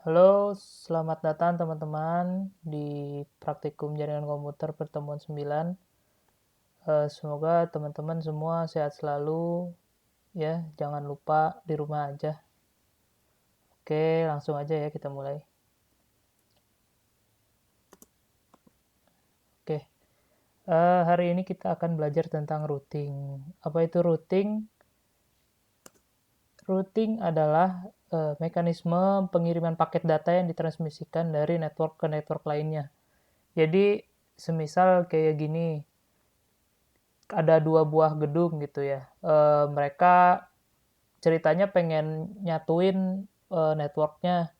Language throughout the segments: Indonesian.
Halo, selamat datang teman-teman di Praktikum Jaringan Komputer Pertemuan 9. Semoga teman-teman semua sehat selalu ya, jangan lupa di rumah aja. Oke, langsung aja ya kita mulai. Oke, hari ini kita akan belajar tentang routing. Apa itu routing? Routing adalah mekanisme pengiriman paket data yang ditransmisikan dari network ke network lainnya. Jadi, semisal kayak gini, ada dua buah gedung gitu ya. Mereka ceritanya pengen nyatuin networknya.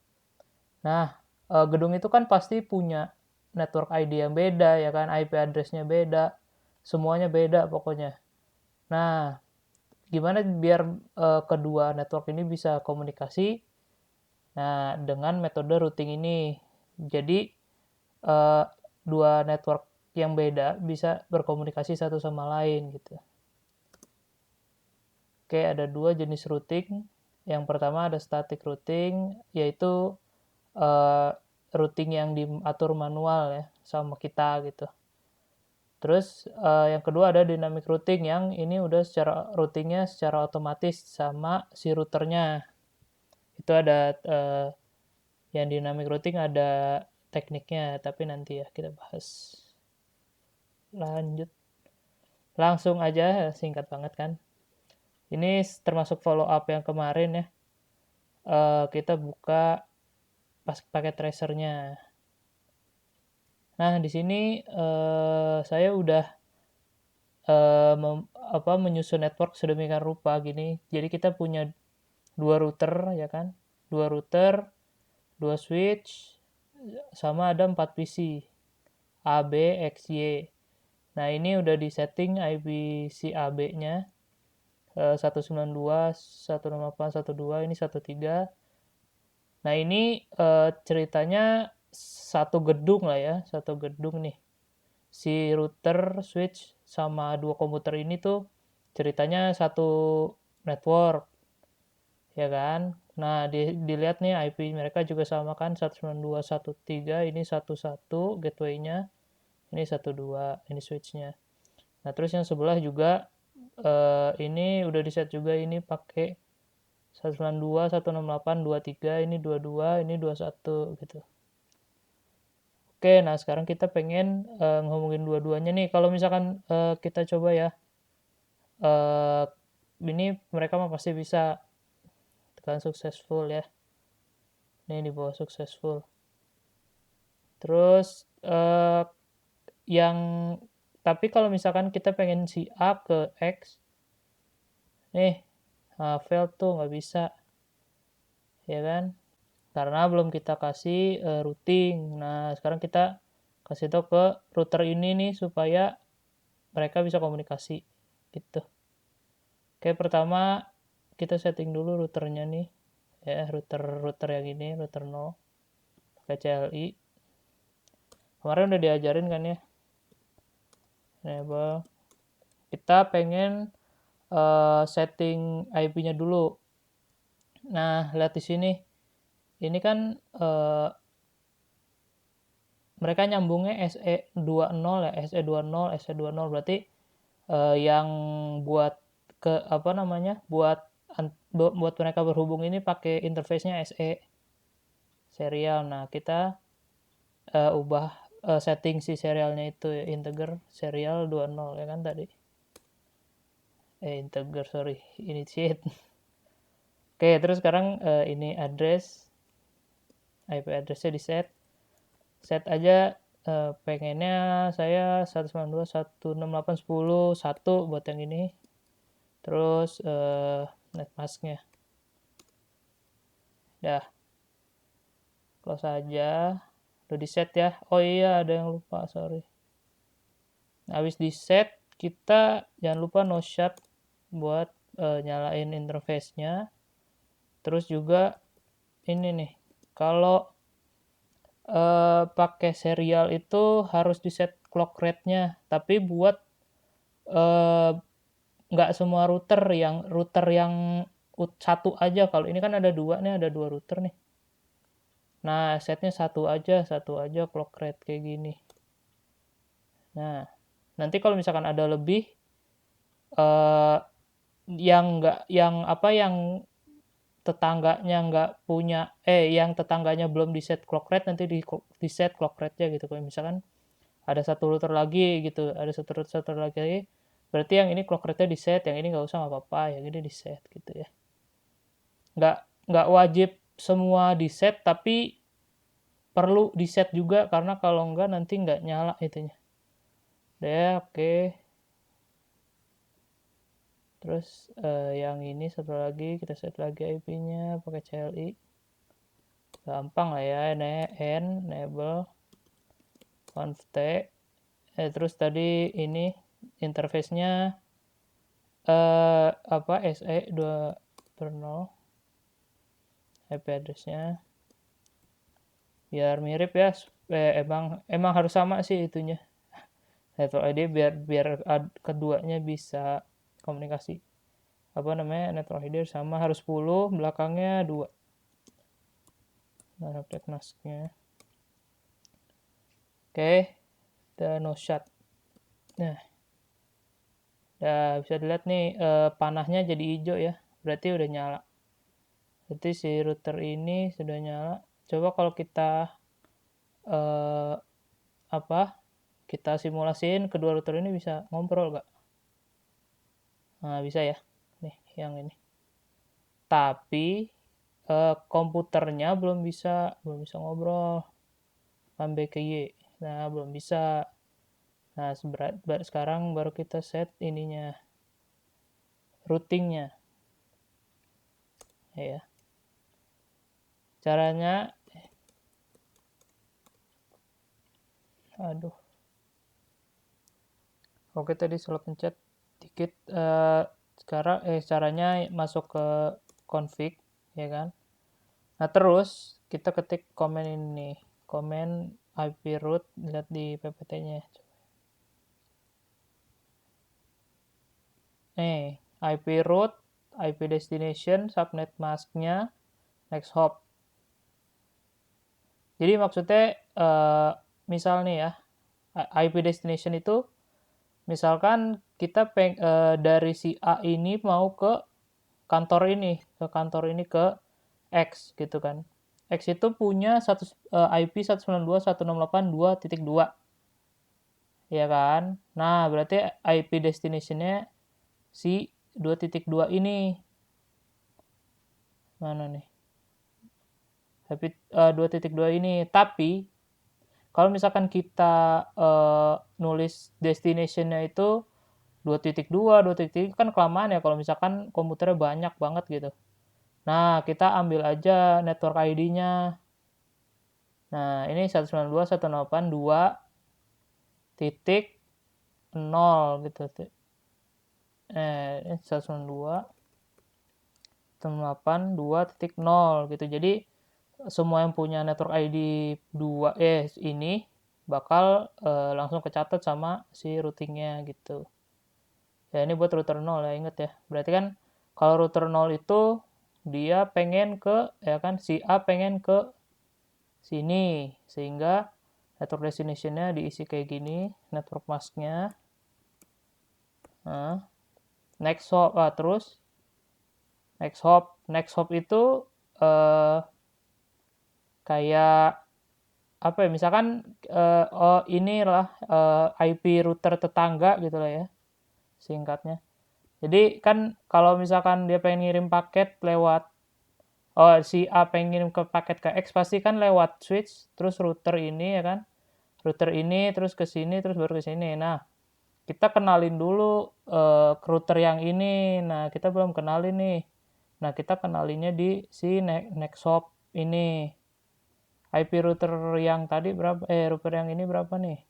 Nah, gedung itu kan pasti punya network ID yang beda ya kan, IP address-nya beda, semuanya beda pokoknya. Nah, gimana biar kedua network ini bisa komunikasi? Nah, dengan metode routing ini. Jadi, eh, dua network yang beda bisa berkomunikasi satu sama lain gitu. Oke, ada dua jenis routing. Yang pertama ada static routing, yaitu uh, routing yang diatur manual ya sama kita gitu. Terus yang kedua ada dynamic routing yang ini udah secara routingnya secara otomatis sama si routernya. Itu ada yang dynamic routing ada tekniknya, tapi nanti ya kita bahas. Lanjut, langsung aja, singkat banget kan. Ini termasuk follow up yang kemarin ya. Kita buka pas pakai tracernya. Nah, di sini saya udah eh, menyusun network sedemikian rupa gini. Jadi kita punya dua router ya kan, dua router, dua switch, sama ada 4 PC A, B, X, Y. Nah ini udah di setting IP si AB-nya 192, 168, 12, ini 13. Nah ini ceritanya satu gedung lah ya, satu gedung nih. Si router, switch, sama dua komputer ini tuh ceritanya satu network, ya kan? Nah, dilihat nih IP mereka juga sama kan, 192.1.3, ini 11 gateway-nya, ini 12, ini switch-nya. Nah, terus yang sebelah juga ini udah di set juga, ini pakai 192, 168, 23, ini 22, ini 21 gitu. Oke, nah sekarang kita pengen ngomongin dua-duanya nih. Kalau misalkan kita coba ya, eh ini mereka mah pasti bisa tekan successful ya. Ini di bawah successful. Terus yang tapi kalau misalkan kita pengen si A ke X, nih fail tuh nggak bisa, ya kan? Karena belum kita kasih routing. Nah, sekarang kita kasih tahu ke router ini nih supaya mereka bisa komunikasi gitu. Oke, pertama kita setting dulu routernya nih. Ya, router yang ini, router 0 pakai CLI. Kemarin udah diajarin kan ya. Enable. Kita pengen setting IP-nya dulu. Nah, lihat di sini. Ini kan mereka nyambungnya SE20 ya, SE20, SE20 berarti yang buat ke apa namanya? Buat mereka berhubung ini pakai interface-nya SE serial. Nah, kita ubah setting si serialnya itu ya, integer serial 20 ya kan tadi. Integer sorry, initiate. Oke, terus sekarang ini address IP addressnya di set. Set aja pengennya saya 192.168.10.1 buat yang ini. Terus netmasknya. Dah, close aja. Udah di set ya. Oh iya, ada yang lupa, sorry. Nah, habis di set, kita jangan lupa no shut buat nyalain interface-nya. Terus juga ini nih, kalau pakai serial itu harus di set clock rate-nya. Tapi buat eh, nggak semua router yang satu aja. Kalau ini kan ada dua nih, ada dua router nih. Nah, setnya satu aja clock rate kayak gini. Nah, nanti kalau misalkan ada lebih eh yang tetangganya nggak punya yang tetangganya belum di set clock rate nanti di set clock rate-nya gitu. Kalau misalkan ada satu router lagi gitu, ada satu router lagi, berarti yang ini clock rate-nya di set, yang ini nggak usah nggak apa-apa, yang ini di set gitu ya. Nggak wajib semua di set, tapi perlu di set juga karena kalau nggak nanti nggak nyala itunya. Deh, oke. Terus yang ini satu lagi kita set lagi IP-nya pakai CLI. Gampang lah ya, enable conft. Terus tadi ini interface-nya SE2.0 IP address-nya biar mirip ya. Emang harus sama sih itunya. Network ID biar keduanya bisa komunikasi. Network ID sama harus 10, belakangnya 2. Nah, update masknya. Oke, the no shot. Nah, bisa dilihat nih panahnya jadi hijau ya. Berarti udah nyala. Berarti si router ini sudah nyala. Coba kalau kita eh, kita simulasiin kedua router ini bisa ngobrol gak? Nah, bisa ya. Nih, yang ini. Tapi komputernya belum bisa ngobrol. Sampai ke Y. Nah, belum bisa. Nah, sekarang baru kita set ininya, routingnya. Ya. Caranya, aduh. Oke, tadi salah pencet dikit. Sekarang caranya masuk ke config, ya kan? Nah, terus kita ketik komen ini, komen IP root, lihat di PPT-nya. IP root, IP destination, subnet mask-nya, next hop. Jadi maksudnya misal nih ya, IP destination itu misalkan kita dari si A ini mau ke kantor ini, ke X gitu kan. X itu punya IP 192.168.2.2, ya kan? Nah, berarti IP destination-nya si 2.2 ini. Mana nih? IP 2.2 ini. Tapi kalau misalkan kita nulis destination-nya itu 2.2, 2.3 kan kelamaan ya kalau misalkan komputernya banyak banget gitu. Nah, kita ambil aja network ID-nya. Nah, ini 192.168.2.0 gitu. 192.168.2.0 gitu. Jadi semua yang punya network ID 2 ini bakal langsung kecatat sama si routingnya gitu. Ya ini buat router 0 ya, inget ya. Berarti kan kalau router 0 itu dia pengen ke, ya kan, si A pengen ke sini. Sehingga network destination-nya diisi kayak gini, network mask-nya. Nah, next hop, terus next hop itu kayak apa ya, misalkan inilah IP router tetangga gitu lah ya, singkatnya. Jadi kan kalau misalkan dia pengen ngirim paket lewat si A pengen ngirim ke paket ke X pasti kan lewat switch terus router ini ya kan. Router ini terus ke sini terus baru ke sini. Nah, kita kenalin dulu ke router yang ini. Nah, kita belum kenalin nih. Nah, kita kenalinnya di si next hop ini. IP router yang tadi berapa? Router yang ini berapa nih?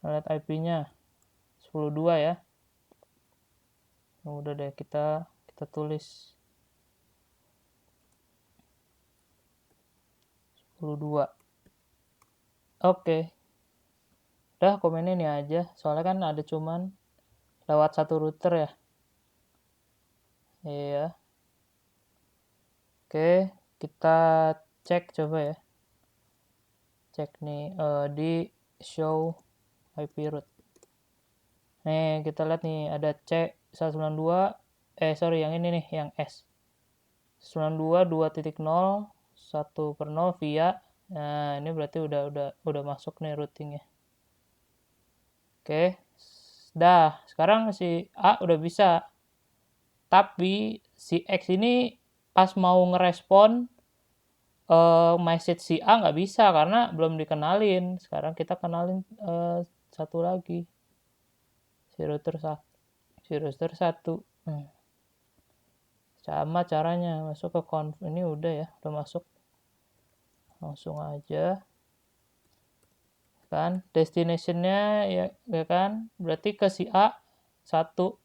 Lihat IP-nya 102 ya. Udah deh kita tulis 102. Oke. Udah komennya ini aja. Soalnya kan ada cuman lewat satu router ya. Iya. Oke, kita cek coba ya. Cek nih di show IP root. Nih, kita lihat nih ada C192 sorry yang ini nih, yang S. 92.2.0 1/0 via. Nah, ini berarti udah masuk nih routingnya. Oke. Dah, sekarang si A udah bisa. Tapi si X ini pas mau ngerespon message si A nggak bisa karena belum dikenalin. Sekarang kita kenalin satu lagi. Si router 1. Si router 1. Sama caranya, masuk ke conf. Ini udah ya, udah masuk. Langsung aja. Kan, destinationnya ya kan, berarti ke si A 1.2.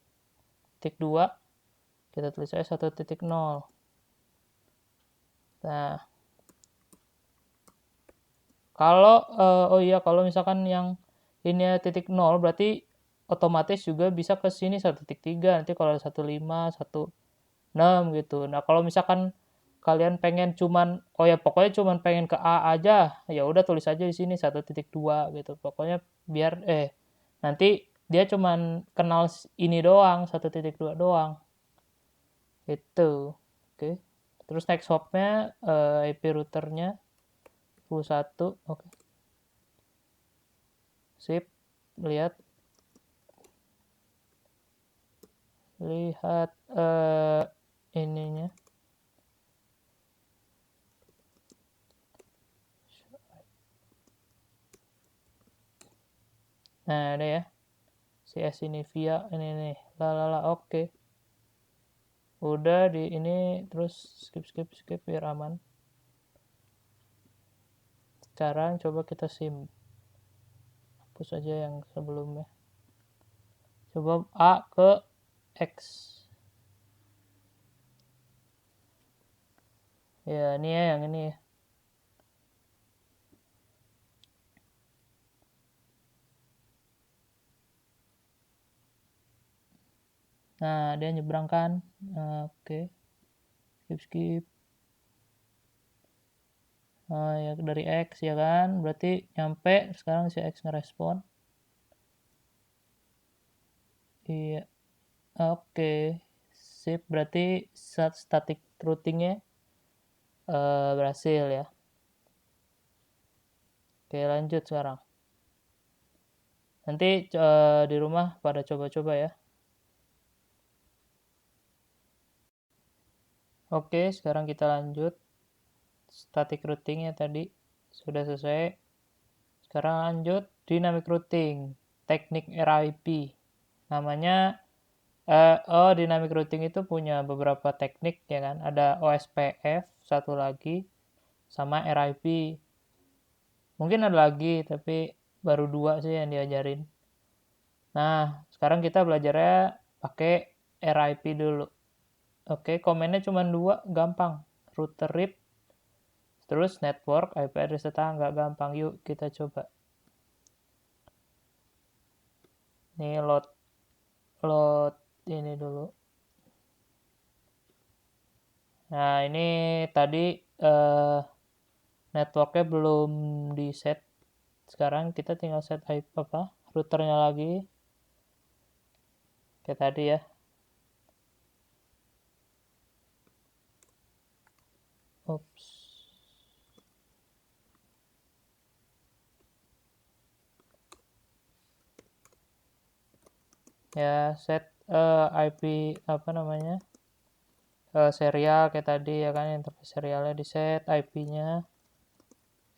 Kita tulis aja 1.0. Nah, kalau kalau misalkan yang ini titik 0 berarti otomatis juga bisa ke sini 1.3. Nanti kalau 1.5, 1.6 gitu. Nah, kalau misalkan kalian pengen cuman pokoknya cuman pengen ke A aja, ya udah tulis aja di sini 1.2 gitu. Pokoknya biar nanti dia cuman kenal ini doang, 1.2 doang. Itu. Oke. Terus next hop-nya IP routernya 21. Oke. Sip. Lihat ininya. Nah, ada ya. CS ini via ini nih. Oke. Udah di ini terus skip biar aman. Sekarang coba kita sim. Hapus aja yang sebelumnya. Coba A ke X. Ya, ini ya yang ini ya. Nah, dia nyebrang kan. Oke. Skip. Ya dari X ya kan. Berarti nyampe. Sekarang si X ngerespon. Iya. Oke. Sip. Berarti static routingnya berhasil ya. Oke, lanjut sekarang. Nanti di rumah pada coba-coba ya. Oke, sekarang kita lanjut. Static routingnya tadi sudah selesai. Sekarang lanjut dynamic routing, teknik RIP. Namanya dynamic routing itu punya beberapa teknik ya kan. Ada OSPF satu lagi sama RIP. Mungkin ada lagi tapi baru 2 sih yang diajarin. Nah, sekarang kita belajarnya pakai RIP dulu. Oke, komennya cuma 2, gampang. Router RIP, terus network, IP address tetangga, gampang. Yuk kita coba. Nih load ini dulu. Nah, ini tadi networknya belum di set. Sekarang kita tinggal set IP routernya lagi. Kayak tadi ya. Oops. Ya, set IP serial kayak tadi ya kan, interface serialnya di set, IP-nya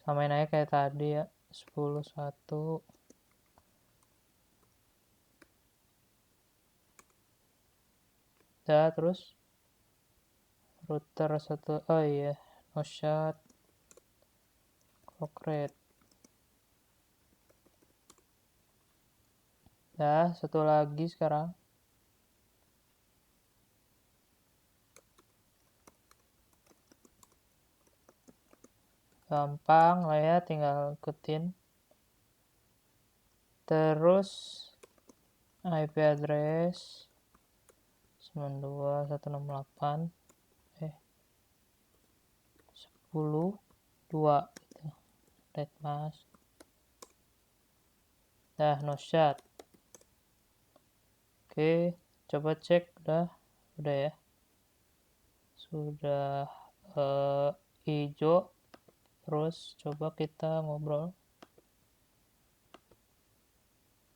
samain aja kayak tadi ya, 10.1. Ya, terus router 1, oh iya, no shot, clock rate. Ya, satu lagi sekarang. Gampang lah ya, tinggal ikutin. Terus IP address 92.168. 10 2 gitu. Red mas. Dah no shot. Oke, coba cek udah ya. Sudah hijau. Terus coba kita ngobrol.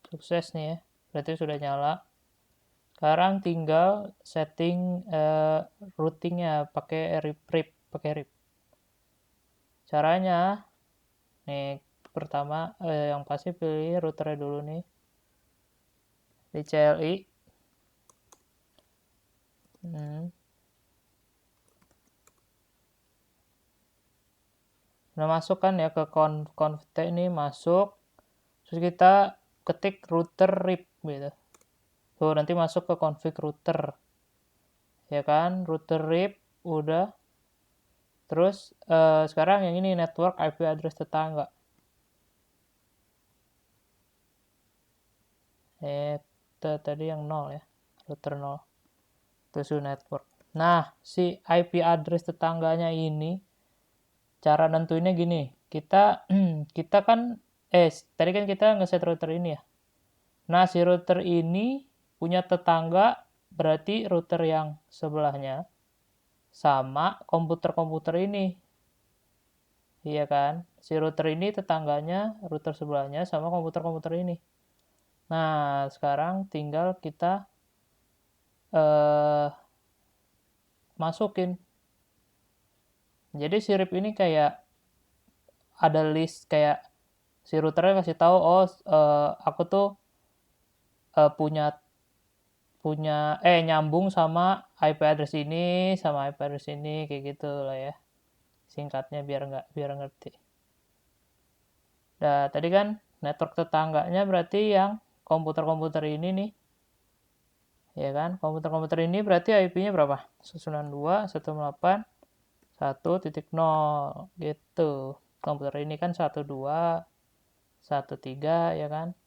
Sukses nih ya. Berarti sudah nyala. Sekarang tinggal setting routingnya pakai RIP. Caranya nih pertama yang pasti pilih routernya dulu nih. Di CLI. Nah, masuk kan ya ke conft ini masuk. Terus kita ketik router RIP gitu. Tuh nanti masuk ke config router. Ya kan, router RIP udah. Terus sekarang yang ini network IP address tetangga. Tadi yang 0 ya, router 0. Terus network. Nah, si IP address tetangganya ini cara nentuinnya gini. Kita kan tadi kan kita ngeset router ini ya. Nah, si router ini punya tetangga, berarti router yang sebelahnya sama komputer-komputer ini. Iya kan? Si router ini tetangganya, router sebelahnya sama komputer-komputer ini. Nah, sekarang tinggal kita masukin. Jadi si RIP ini kayak ada list kayak si routernya kasih tahu, aku tuh punya nyambung sama IP address ini sama IP address ini kayak gitu lah ya. Singkatnya biar ngerti. Nah, tadi kan network tetangganya berarti yang komputer-komputer ini nih. Ya kan? Komputer-komputer ini berarti IP-nya berapa? 192.168.1.0 gitu. Komputer ini kan 12.1.3 ya kan?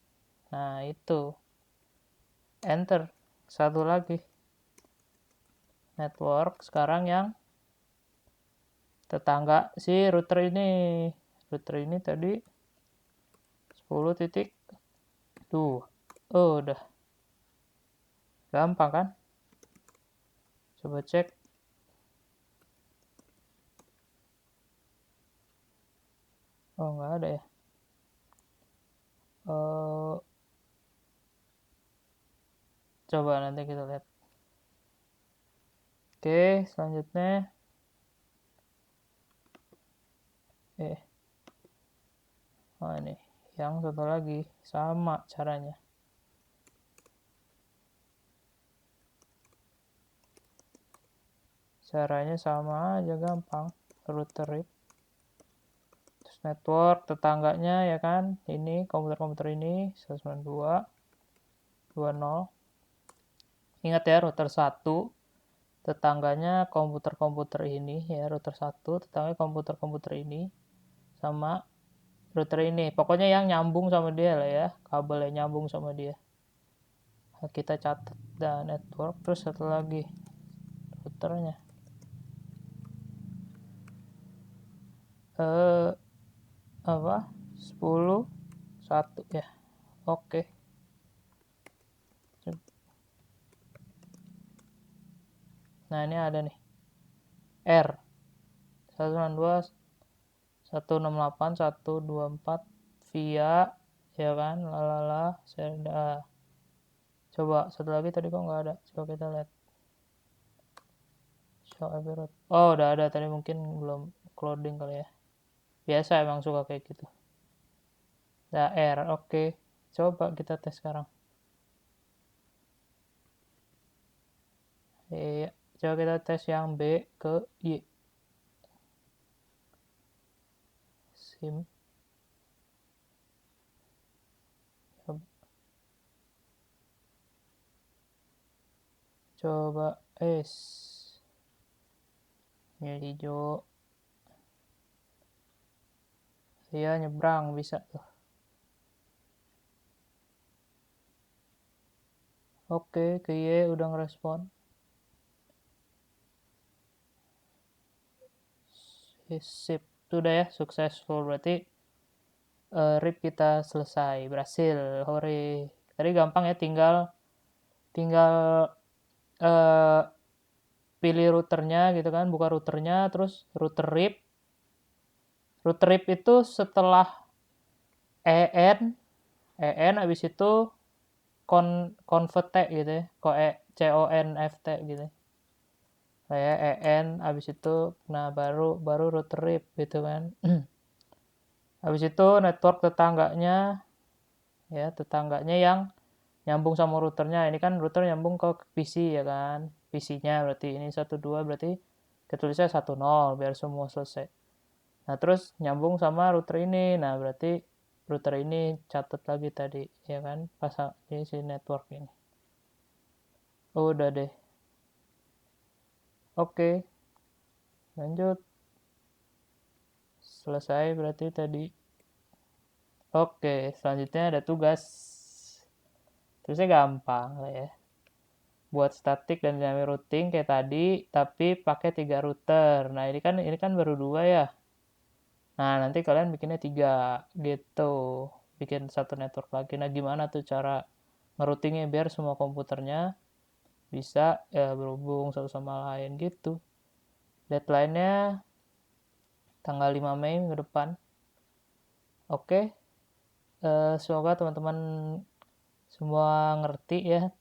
Nah, itu. Enter. Satu lagi. Network sekarang yang tetangga si router ini. Router ini tadi 10.2. Oh, udah. Gampang kan? Coba cek. Oh, nggak ada ya. Coba nanti kita lihat. Oke, selanjutnya. Oh, ini. Yang satu lagi. Sama caranya. Caranya sama aja, gampang. Router RIP. Terus network tetangganya ya kan. Ini komputer-komputer ini 192.20. Ingat ya, router 1 tetangganya komputer-komputer ini ya, router 1 tetangganya komputer-komputer ini sama router ini. Pokoknya yang nyambung sama dia lah ya, kabel yang nyambung sama dia. Nah, kita catat dan network. Terus satu lagi routernya. Apa? 10.1 ya. Oke. Nah, ini ada nih. R 192.168.124 via ya kan, lalala. Coba satu lagi tadi kok nggak ada. Coba kita lihat. Show every route. Oh, udah ada tadi, mungkin belum loading kali ya. Biasa emang suka kayak gitu. Nah, R, oke. Coba kita tes sekarang. Iya, coba kita tes yang B ke Y. SIM. Coba S. Ini hijau. Iya, nyebrang bisa tuh. Oke, ke Y udah ngerespon. Oke, sip. Itu udah ya, successful. Berarti RIP kita selesai, berhasil. Hore. Tadi gampang ya, tinggal eh, pilih routernya gitu kan, buka routernya, terus router RIP. Router RIP itu setelah en abis itu convert gitu ya, conft gitu. Kayak en abis itu, nah baru router RIP gitu kan. Habis itu network tetangganya, ya tetangganya yang nyambung sama routernya. Ini kan router nyambung ke PC ya kan. PC-nya berarti ini 12 berarti ketulisnya 10 biar semua selesai. Nah terus nyambung sama router ini. Nah berarti router ini catat lagi tadi ya kan. Pasang ini si network ini. Oh, udah deh. Oke, lanjut. Selesai berarti tadi. Oke, selanjutnya ada tugas. Terusnya gampang lah ya. Buat static dan dynamic routing kayak tadi, tapi pakai 3 router. Nah, ini kan baru 2 ya. Nah, nanti kalian bikinnya 3 gitu. Bikin satu network lagi. Nah, gimana tuh cara ngeroutingnya biar semua komputernya bisa ya berhubung satu sama lain gitu. Deadline-nya tanggal 5 Mei minggu depan. Oke, semoga teman-teman semua ngerti ya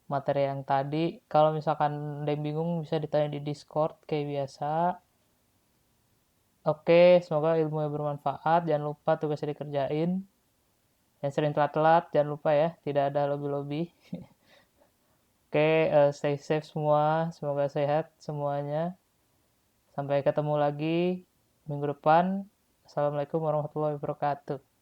materi yang tadi. Kalau misalkan ada yang bingung bisa ditanya di Discord kayak biasa. Oke, semoga ilmunya bermanfaat. Jangan lupa tugasnya dikerjain. Yang sering telat-telat, jangan lupa ya, tidak ada lobby-lobby. Oke, stay safe semua. Semoga sehat semuanya. Sampai ketemu lagi minggu depan. Assalamualaikum warahmatullahi wabarakatuh.